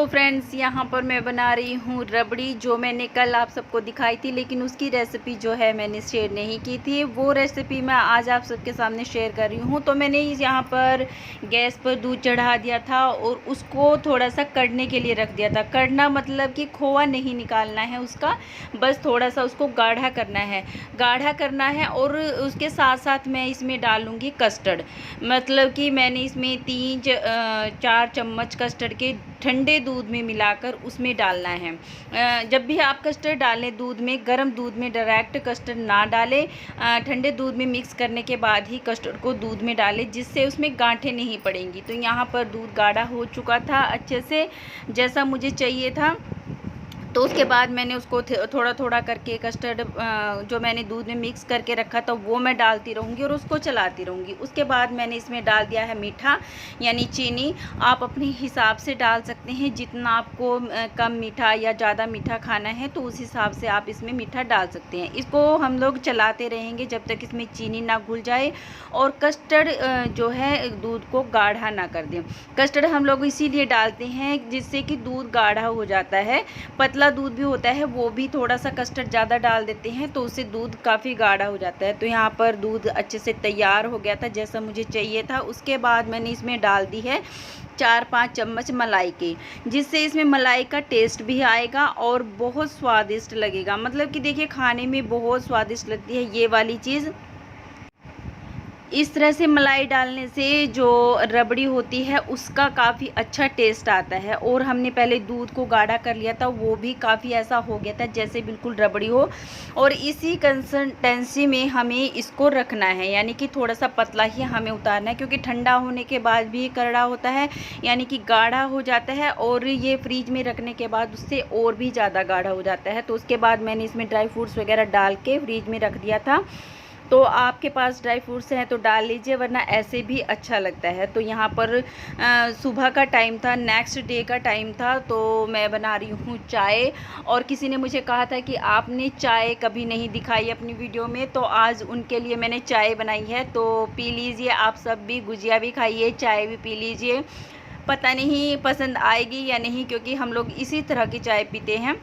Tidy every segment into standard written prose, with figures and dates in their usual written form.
तो फ्रेंड्स यहाँ पर मैं बना रही हूँ रबड़ी, जो मैंने कल आप सबको दिखाई थी, लेकिन उसकी रेसिपी जो है मैंने शेयर नहीं की थी। वो रेसिपी मैं आज आप सबके सामने शेयर कर रही हूँ। तो मैंने यहाँ पर गैस पर दूध चढ़ा दिया था और उसको थोड़ा सा कढ़ने के लिए रख दिया था। कढ़ना मतलब कि खोआ नहीं निकालना है उसका, बस थोड़ा सा उसको गाढ़ा करना है। और उसके साथ साथ मैं इसमें डालूँगी कस्टर्ड, मतलब कि मैंने इसमें 3-4 चम्मच कस्टर्ड के ठंडे दूध में मिलाकर उसमें डालना है। जब भी आप कस्टर्ड डालें दूध में, गर्म दूध में डायरेक्ट कस्टर्ड ना डालें, ठंडे दूध में मिक्स करने के बाद ही कस्टर्ड को दूध में डालें, जिससे उसमें गांठें नहीं पड़ेंगी। तो यहाँ पर दूध गाढ़ा हो चुका था अच्छे से, जैसा मुझे चाहिए था। तो उसके बाद मैंने उसको थोड़ा थोड़ा करके कस्टर्ड जो मैंने दूध में मिक्स करके रखा था वो मैं डालती रहूँगी और उसको चलाती रहूँगी। उसके बाद मैंने इसमें डाल दिया है मीठा, यानी चीनी। आप अपने हिसाब से डाल सकते हैं, जितना आपको कम मीठा या ज़्यादा मीठा खाना है तो उस हिसाब से आप इसमें मीठा डाल सकते हैं। इसको हम लोग चलाते रहेंगे जब तक इसमें चीनी ना घुल जाए और कस्टर्ड जो है दूध को गाढ़ा ना कर दें। कस्टर्ड हम लोग इसीलिए डालते हैं जिससे कि दूध गाढ़ा हो जाता है। पतला दूध भी होता है, वो भी थोड़ा सा कस्टर्ड ज़्यादा डाल देते हैं तो उससे दूध काफ़ी गाढ़ा हो जाता है। तो यहाँ पर दूध अच्छे से तैयार हो गया था जैसा मुझे चाहिए था। उसके बाद मैंने इसमें डाल दी है 4-5 चम्मच मलाई के, जिससे इसमें मलाई का टेस्ट भी आएगा और बहुत स्वादिष्ट लगेगा। मतलब कि देखिए, खाने में बहुत स्वादिष्ट लगती है ये वाली चीज़। इस तरह से मलाई डालने से जो रबड़ी होती है उसका काफ़ी अच्छा टेस्ट आता है। और हमने पहले दूध को गाढ़ा कर लिया था, वो भी काफ़ी ऐसा हो गया था जैसे बिल्कुल रबड़ी हो। और इसी कंसिस्टेंसी में हमें इसको रखना है, यानी कि थोड़ा सा पतला ही हमें उतारना है, क्योंकि ठंडा होने के बाद भी कड़वा होता है, यानी कि गाढ़ा हो जाता है। और ये फ्रीज में रखने के बाद उससे और भी ज़्यादा गाढ़ा हो जाता है। तो उसके बाद मैंने इसमें ड्राई फ्रूट्स वगैरह डाल के फ्रीज में रख दिया था। तो आपके पास ड्राई फ्रूट्स हैं तो डाल लीजिए, वरना ऐसे भी अच्छा लगता है। तो यहाँ पर सुबह का टाइम था, नेक्स्ट डे का टाइम था, तो मैं बना रही हूँ चाय। और किसी ने मुझे कहा था कि आपने चाय कभी नहीं दिखाई अपनी वीडियो में, तो आज उनके लिए मैंने चाय बनाई है। तो पी लीजिए आप सब भी, गुजिया भी खाइए, चाय भी पी लीजिए। पता नहीं पसंद आएगी या नहीं, क्योंकि हम लोग इसी तरह की चाय पीते हैं,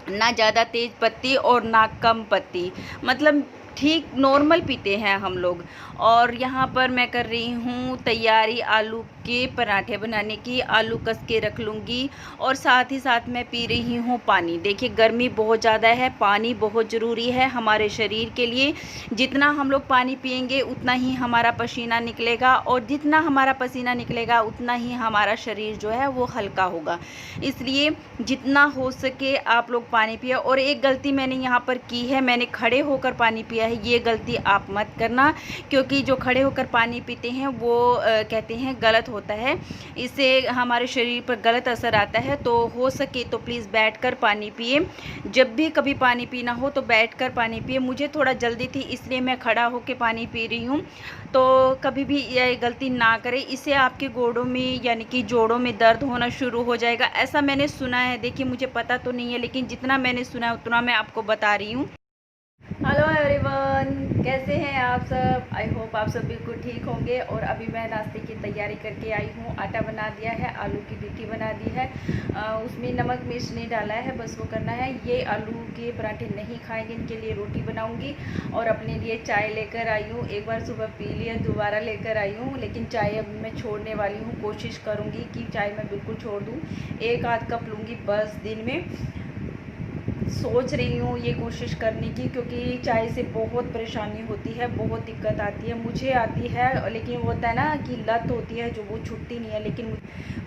ना ज़्यादा तेज़ पत्ती और ना कम पत्ती, मतलब ठीक नॉर्मल पीते हैं हम लोग। और यहाँ पर मैं कर रही हूँ तैयारी आलू के पराठे बनाने की। आलू कस के रख लूँगी और साथ ही साथ मैं पी रही हूँ पानी। देखिए, गर्मी बहुत ज़्यादा है, पानी बहुत ज़रूरी है हमारे शरीर के लिए। जितना हम लोग पानी पिएंगे उतना ही हमारा पसीना निकलेगा, और जितना हमारा पसीना निकलेगा उतना ही हमारा शरीर जो है वो हल्का होगा। इसलिए जितना हो सके आप लोग पानी पिए। और एक गलती मैंने यहाँ पर की है, मैंने खड़े होकर पानी पिया है। ये गलती आप मत करना, क्योंकि जो खड़े होकर पानी पीते हैं वो कहते हैं गलत होता है, इससे हमारे शरीर पर गलत असर आता है। तो हो सके तो प्लीज़ बैठकर पानी पिए। जब भी कभी पानी पीना हो तो बैठकर पानी पिए। मुझे थोड़ा जल्दी थी इसलिए मैं खड़ा होकर पानी पी रही हूँ। तो कभी भी ये गलती ना करें, इससे आपके गोड़ों में यानी कि जोड़ों में दर्द होना शुरू हो जाएगा, ऐसा मैंने सुना है। देखिए, मुझे पता तो नहीं है, लेकिन जितना मैंने सुना है उतना मैं आपको बता रही हूँ। हेलो एवरीवन, कैसे हैं आप सब? आई होप आप सब बिल्कुल ठीक होंगे। और अभी मैं नाश्ते की तैयारी करके आई हूँ। आटा बना दिया है, आलू की टिक्की बना दी है, उसमें नमक मिर्च नहीं डाला है, बस वो करना है। ये आलू के पराठे नहीं खाएंगे, इनके लिए रोटी बनाऊंगी। और अपने लिए चाय लेकर आई हूँ। एक बार सुबह पी लिया, दोबारा लेकर आई हूँ, लेकिन चाय अब मैं छोड़ने वाली हूँ। कोशिश करूँगी कि चाय मैं बिल्कुल छोड़ दूँ, 1-आध कप लूँगी बस दिन में। सोच रही हूँ ये कोशिश करने की, क्योंकि चाय से बहुत परेशानी होती है, बहुत दिक्कत आती है। मुझे आती है, लेकिन वो होता है ना कि लत होती है जो वो छूटती नहीं है। लेकिन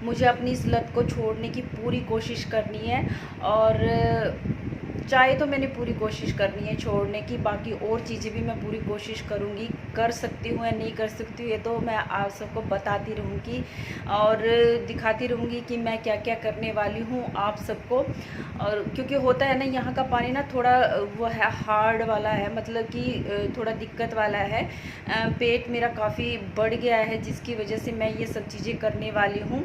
मुझे अपनी इस लत को छोड़ने की पूरी कोशिश करनी है। और चाय तो मैंने पूरी कोशिश करनी है छोड़ने की, बाकी और चीज़ें भी मैं पूरी कोशिश करूँगी। कर सकती हूँ या नहीं कर सकती हूँ ये तो मैं आप सबको बताती रहूँगी और दिखाती रहूँगी कि मैं क्या क्या करने वाली हूँ आप सबको। और क्योंकि होता है ना, यहाँ का पानी ना थोड़ा वो है, हार्ड वाला है, मतलब कि थोड़ा दिक्कत वाला है। पेट मेरा काफ़ी बढ़ गया है, जिसकी वजह से मैं ये सब चीज़ें करने वाली हूँ।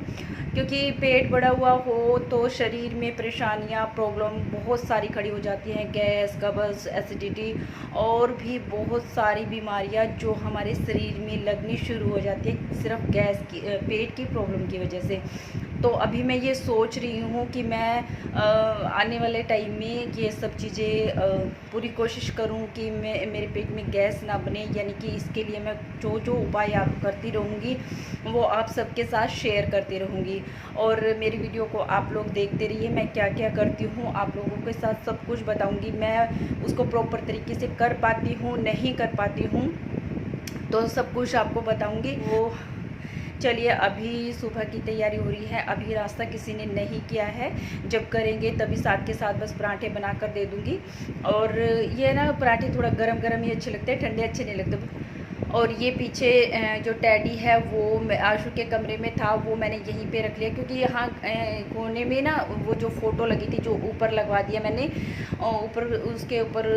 क्योंकि पेट बढ़ा हुआ हो तो शरीर में परेशानियाँ, प्रॉब्लम बहुत सारी खड़ी हो जाती हैं। गैस, कब्ज़, एसिडिटी और भी बहुत सारी बीमारियां जो हमारे शरीर में लगनी शुरू हो जाती है, सिर्फ गैस की, पेट की प्रॉब्लम की वजह से। तो अभी मैं ये सोच रही हूँ कि मैं आने वाले टाइम में ये सब चीज़ें पूरी कोशिश करूँ कि मेरे पेट में गैस ना बने, यानी कि इसके लिए मैं जो जो उपाय आप करती रहूँगी वो आप सबके साथ शेयर करती रहूँगी। और मेरी वीडियो को आप लोग देखते रहिए, मैं क्या क्या करती हूँ आप लोगों के साथ सब कुछ बताऊँगी। मैं उसको प्रॉपर तरीके से कर पाती हूँ, नहीं कर पाती हूँ, तो सब कुछ आपको बताऊँगी। वो चलिए, अभी सुबह की तैयारी हो रही है, अभी रास्ता किसी ने नहीं किया है, जब करेंगे तभी साथ के साथ बस पराठे बना कर दे दूँगी। और ये ना पराठे थोड़ा गरम गरम ही अच्छे लगते हैं, ठंडे अच्छे नहीं लगते। और ये पीछे जो टैडी है वो आशु के कमरे में था, वो मैंने यहीं पे रख लिया, क्योंकि यहाँ कोने में ना वो जो फ़ोटो लगी थी जो ऊपर लगवा दिया मैंने, ऊपर उसके ऊपर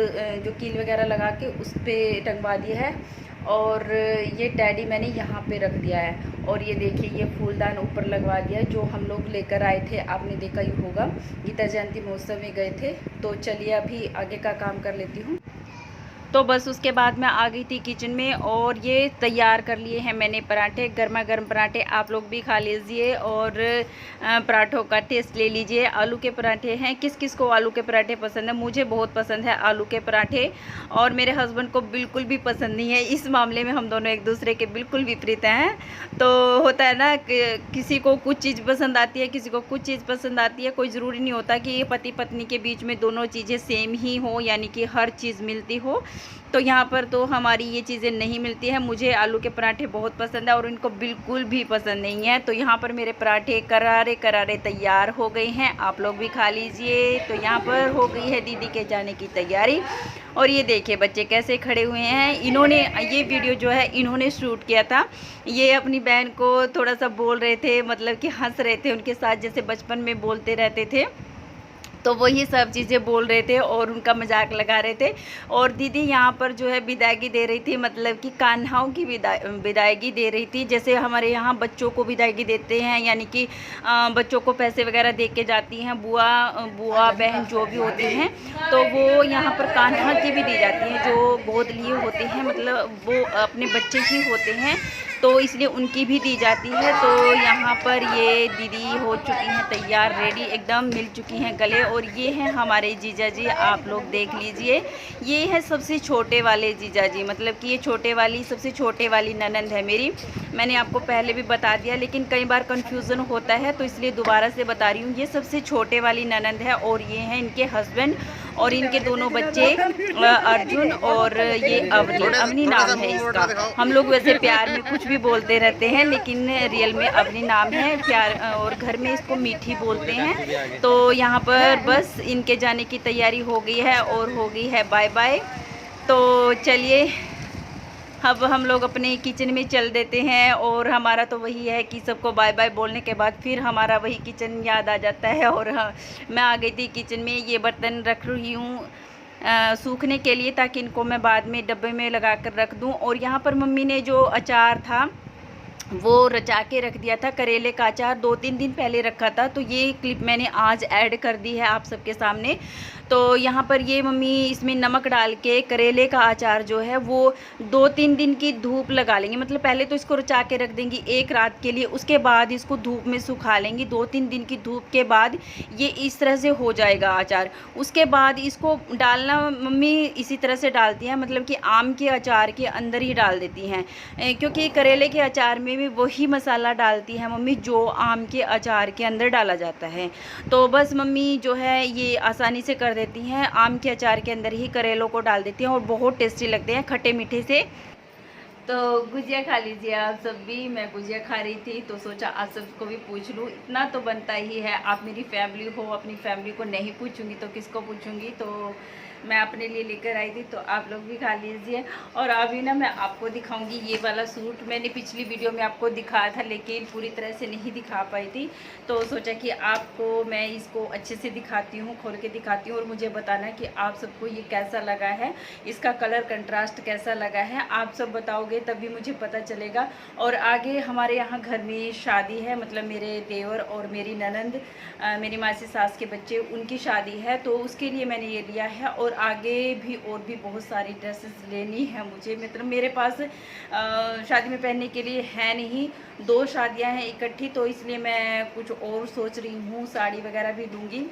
जो कील वगैरह लगा के उस पर टंगवा दिया है। और ये टैडी मैंने यहाँ पे रख दिया है। और ये देखिए ये फूलदान ऊपर लगवा दिया जो हम लोग लेकर आए थे, आपने देखा ही होगा, गीता जयंती महोत्सव में गए थे। तो चलिए अभी आगे का काम कर लेती हूँ। तो बस उसके बाद मैं आ गई थी किचन में और ये तैयार कर लिए हैं मैंने पराठे, गर्मा गर्म पराठे। आप लोग भी खा लीजिए और पराठों का टेस्ट ले लीजिए। आलू के पराठे हैं, किस किस को आलू के पराठे पसंद है? मुझे बहुत पसंद है आलू के पराठे, और मेरे हस्बैंड को बिल्कुल भी पसंद नहीं है। इस मामले में हम दोनों एक दूसरे के बिल्कुल विपरीत हैं। तो होता है ना कि किसी को कुछ चीज़ पसंद आती है, किसी को कुछ चीज़ पसंद आती है। कोई ज़रूरी नहीं होता कि ये पति पत्नी के बीच में दोनों चीज़ें सेम ही हो, यानी कि हर चीज़ मिलती हो। तो यहाँ पर तो हमारी ये चीज़ें नहीं मिलती हैं। मुझे आलू के पराठे बहुत पसंद है और इनको बिल्कुल भी पसंद नहीं है। तो यहाँ पर मेरे पराठे करारे करारे तैयार हो गए हैं, आप लोग भी खा लीजिए। तो यहाँ पर हो गई है दीदी के जाने की तैयारी। और ये देखिए बच्चे कैसे खड़े हुए हैं। इन्होंने ये वीडियो जो है इन्होंने शूट किया था। ये अपनी बहन को थोड़ा सा बोल रहे थे, मतलब कि हंस रहे थे उनके साथ, जैसे बचपन में बोलते रहते थे। तो वही सब चीज़ें बोल रहे थे और उनका मजाक लगा रहे थे। और दीदी यहाँ पर जो है विदायगी दे रही थी, मतलब कि कान्हाओं की विदायगी दे रही थी। जैसे हमारे यहाँ बच्चों को विदायगी देते हैं, यानी कि बच्चों को पैसे वगैरह दे के जाती हैं बुआ बहन जो भी होती हैं, तो वो यहाँ पर कान्हा की भी दी जाती हैं, जो गोद लिए होते हैं, मतलब वो अपने बच्चे ही होते हैं, तो इसलिए उनकी भी दी जाती है। तो यहाँ पर ये दीदी हो चुकी हैं तैयार, रेडी, एकदम मिल चुकी हैं गले। और ये हैं हमारे जीजा जी, आप लोग देख लीजिए। ये है सबसे छोटे वाले जीजा जी, मतलब कि ये छोटे वाली सबसे छोटे वाली ननंद है मेरी। मैंने आपको पहले भी बता दिया, लेकिन कई बार कन्फ्यूज़न होता है तो इसलिए दोबारा से बता रही हूँ। ये सबसे छोटे वाली ननंद है और ये हैं इनके हस्बैंड और इनके दोनों बच्चे, अर्जुन और ये अवनी नाम है इसका। हम लोग वैसे प्यार में कुछ भी बोलते रहते हैं, लेकिन रियल में अवनी नाम है प्यार, और घर में इसको मीठी बोलते हैं। तो यहाँ पर बस इनके जाने की तैयारी हो गई है और हो गई है बाय बाय। तो चलिए अब हम लोग अपने किचन में चल देते हैं। और हमारा तो वही है कि सबको बाय बाय बोलने के बाद फिर हमारा वही किचन याद आ जाता है। और हाँ, मैं आ गई थी किचन में, ये बर्तन रख रही हूँ सूखने के लिए, ताकि इनको मैं बाद में डब्बे में लगा कर रख दूँ। और यहाँ पर मम्मी ने जो अचार था वो रचा के रख दिया था, करेले का अचार 2-3 दिन पहले रखा था, तो ये क्लिप मैंने आज ऐड कर दी है आप सबके सामने। तो यहाँ पर ये मम्मी इसमें नमक डाल के करेले का अचार जो है वो 2-3 दिन की धूप लगा लेंगी, मतलब पहले तो इसको रचा के रख देंगी एक रात के लिए, उसके बाद इसको धूप में सुखा लेंगी। 2-3 दिन की धूप के बाद ये इस तरह से हो जाएगा अचार। उसके बाद इसको डालना मम्मी इसी तरह से डालती हैं, मतलब कि आम के अचार के अंदर ही डाल देती हैं, क्योंकि करेले के अचार में भी वही मसाला डालती है मम्मी जो आम के अचार के अंदर डाला जाता है। तो बस मम्मी जो है ये आसानी से कर देती हैं, आम के अचार के अंदर ही करेलों को डाल देती हैं और बहुत टेस्टी लगते हैं खट्टे मीठे से। तो गुजिया खा लीजिए आप सब भी। मैं गुजिया खा रही थी तो सोचा आप सबको भी पूछ लूँ, इतना तो बनता ही है। आप मेरी फैमिली हो, अपनी फैमिली को नहीं पूछूंगी तो किसको पूछूंगी। तो मैं अपने लिए लेकर आई थी, तो आप लोग भी खा लीजिए। और अभी ना मैं आपको दिखाऊंगी ये वाला सूट। मैंने पिछली वीडियो में आपको दिखाया था, लेकिन पूरी तरह से नहीं दिखा पाई थी, तो सोचा कि आपको मैं इसको अच्छे से दिखाती हूँ, खोल के दिखाती हूँ, और मुझे बताना कि आप सबको ये कैसा लगा है, इसका कलर कंट्रास्ट कैसा लगा है। आप सब बताओगे दिखाओगे तभी मुझे पता चलेगा। और आगे हमारे यहाँ घर में शादी है, मतलब मेरे देवर और मेरी ननंद, मेरी मासी सास के बच्चे, उनकी शादी है, तो उसके लिए मैंने ये लिया है। और आगे भी और भी बहुत सारी ड्रेसेस लेनी है मुझे, मतलब मेरे पास शादी में पहनने के लिए है नहीं, 2 शादियाँ हैं इकट्ठी, तो इसलिए मैं कुछ और सोच रही हूँ, साड़ी वगैरह भी लूँगी।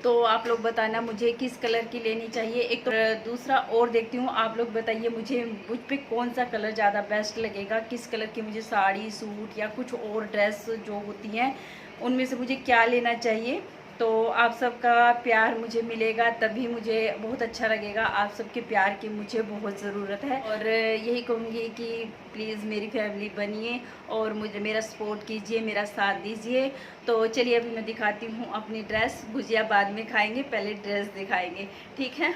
तो आप लोग बताना मुझे किस कलर की लेनी चाहिए, एक तो दूसरा और देखती हूँ, आप लोग बताइए मुझे मुझ पे कौन सा कलर ज़्यादा बेस्ट लगेगा, किस कलर की मुझे साड़ी, सूट या कुछ और ड्रेस जो होती हैं उनमें से मुझे क्या लेना चाहिए। तो आप सबका प्यार मुझे मिलेगा तभी मुझे बहुत अच्छा लगेगा, आप सबके प्यार की मुझे बहुत ज़रूरत है। और यही कहूँगी कि प्लीज़ मेरी फैमिली बनिए और मुझे मेरा सपोर्ट कीजिए, मेरा साथ दीजिए। तो चलिए अभी मैं दिखाती हूँ अपनी ड्रेस, भुजिया बाद में खाएंगे, पहले ड्रेस दिखाएंगे, ठीक है।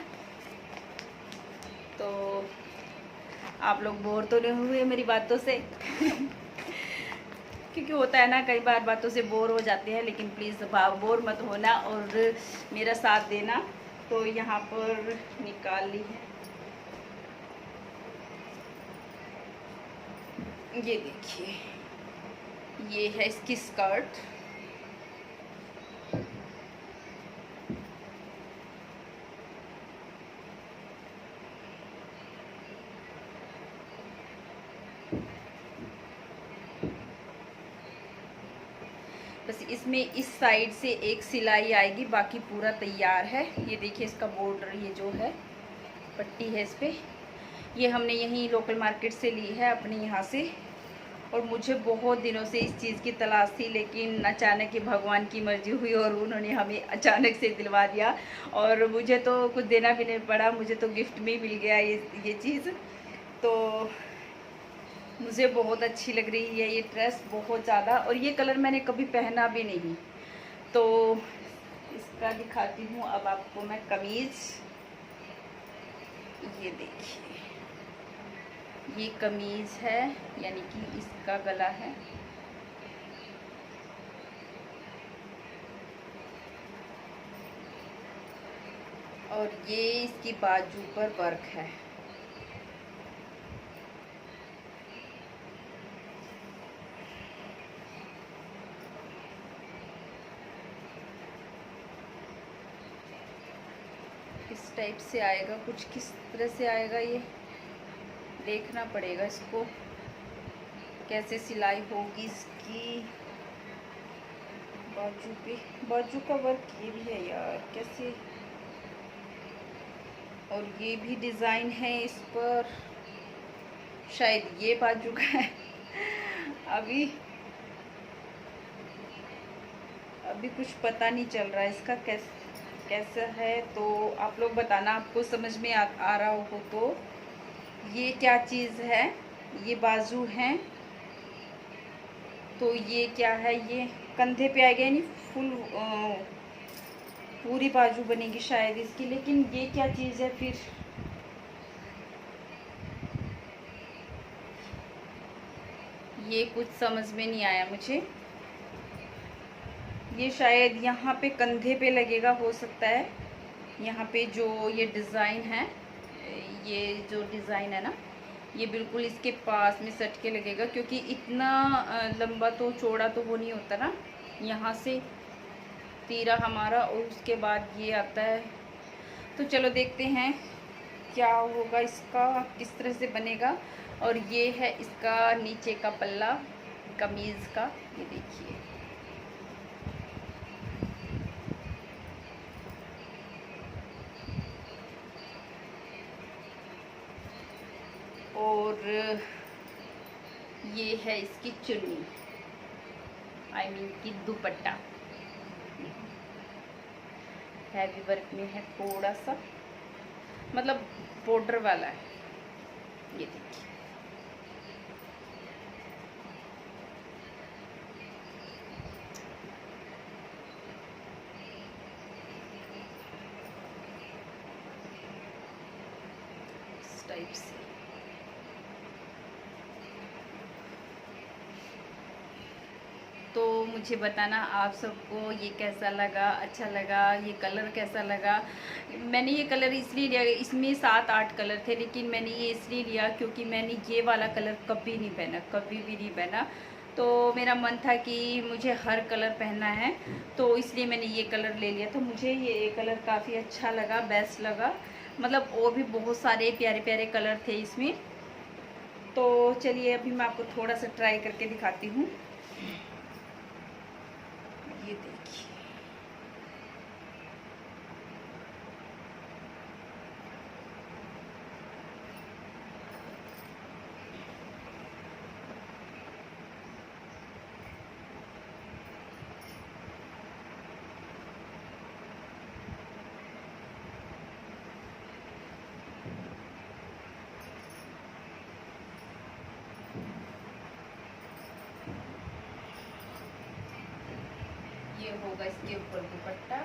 तो आप लोग बोर तो नहीं हुए मेरी बातों से क्योंकि होता है ना, कई बार बातों से बोर हो जाते हैं, लेकिन प्लीज़ बोर मत होना और मेरा साथ देना। तो यहाँ पर निकाल ली है, ये देखिए, ये है इसकी स्कर्ट। बस इसमें इस साइड से एक सिलाई आएगी, बाकी पूरा तैयार है। ये देखिए इसका बॉर्डर, ये जो है पट्टी है इस पर, ये हमने यहीं लोकल मार्केट से ली है अपने यहाँ से। और मुझे बहुत दिनों से इस चीज़ की तलाश थी, लेकिन अचानक ही भगवान की मर्जी हुई और उन्होंने हमें अचानक से दिलवा दिया। और मुझे तो कुछ देना भी नहीं पड़ा, मुझे तो गिफ्ट में ही मिल गया ये चीज़। तो मुझे बहुत अच्छी लग रही है ये ड्रेस, बहुत ज़्यादा। और ये कलर मैंने कभी पहना भी नहीं। तो इसका दिखाती हूँ अब आपको मैं कमीज़। ये देखिए, ये कमीज़ है, यानी कि इसका गला है। और ये इसकी बाजू पर वर्क है। इस टाइप से आएगा कुछ, किस तरह से आएगा ये देखना पड़ेगा, इसको कैसे सिलाई होगी इसकी। बाजू पे, बाजू का वर्क ये भी है यार, कैसे। और ये भी डिज़ाइन है इस पर, शायद ये बाजू का है अभी कुछ पता नहीं चल रहा है इसका कैसा है। तो आप लोग बताना, आपको समझ में आ रहा हो तो। ये क्या चीज़ है, ये बाजू हैं, तो ये क्या है, ये कंधे पे आएगा, यानी फुल पूरी बाजू बनेगी शायद इसकी। लेकिन ये क्या चीज़ है फिर, ये कुछ समझ में नहीं आया मुझे। ये शायद यहाँ पे कंधे पे लगेगा, हो सकता है। यहाँ पे जो ये डिज़ाइन है, ये जो डिज़ाइन है ना, ये बिल्कुल इसके पास में सट के लगेगा, क्योंकि इतना लंबा तो चौड़ा तो वो नहीं होता ना। यहाँ से तीरा हमारा, और उसके बाद ये आता है। तो चलो देखते हैं क्या होगा इसका, किस तरह से बनेगा। और ये है इसका नीचे का पल्ला कमीज़ का, ये देखिए। और ये है इसकी चुन्नी, आई मीन की दुपट्टा, हैवी वर्क में है थोड़ा सा, मतलब बॉर्डर वाला है। ये देखिए, इस टाइप से। तो मुझे बताना आप सबको ये कैसा लगा, अच्छा लगा, ये कलर कैसा लगा। मैंने ये कलर इसलिए लिया, इसमें 7-8 कलर थे, लेकिन मैंने ये इसलिए लिया क्योंकि मैंने ये वाला कलर कभी नहीं पहना, कभी भी नहीं पहना। तो मेरा मन था कि मुझे हर कलर पहनना है, तो इसलिए मैंने ये कलर ले लिया। तो मुझे ये कलर काफ़ी अच्छा लगा, बेस्ट लगा। मतलब और भी बहुत सारे प्यारे प्यारे कलर थे इसमें। तो चलिए अभी मैं आपको थोड़ा सा ट्राई करके दिखाती हूँ। ये देखिए, ये होगा इसके ऊपर दुपट्टा।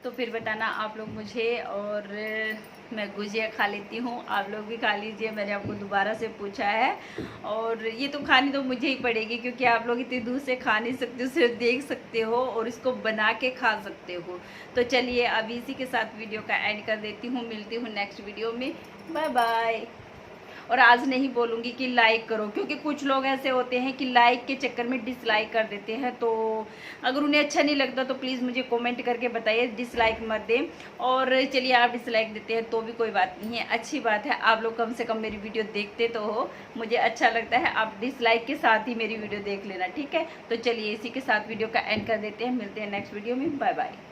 तो फिर बताना आप लोग मुझे, और मैं गुजिया खा लेती हूँ, आप लोग भी खा लीजिए। मैंने आपको दोबारा से पूछा है, और ये तो खानी तो मुझे ही पड़ेगी क्योंकि आप लोग इतनी दूर से खा नहीं सकते हो, सिर्फ देख सकते हो और इसको बना के खा सकते हो। तो चलिए अब इसी के साथ वीडियो का एंड कर देती हूँ, मिलती हूँ नेक्स्ट वीडियो में। Bye bye. और आज नहीं बोलूँगी कि लाइक करो, क्योंकि कुछ लोग ऐसे होते हैं कि लाइक के चक्कर में डिसलाइक कर देते हैं। तो अगर उन्हें अच्छा नहीं लगता तो प्लीज़ मुझे कमेंट करके बताइए, डिसलाइक मत दें। और चलिए आप डिसलाइक देते हैं तो भी कोई बात नहीं है, अच्छी बात है। आप लोग कम से कम मेरी वीडियो देखते तो हो, मुझे अच्छा लगता है। आप डिसलाइक के साथ ही मेरी वीडियो देख लेना, ठीक है। तो चलिए इसी के साथ वीडियो का एंड कर देते हैं, मिलते हैं नेक्स्ट वीडियो में। Bye bye.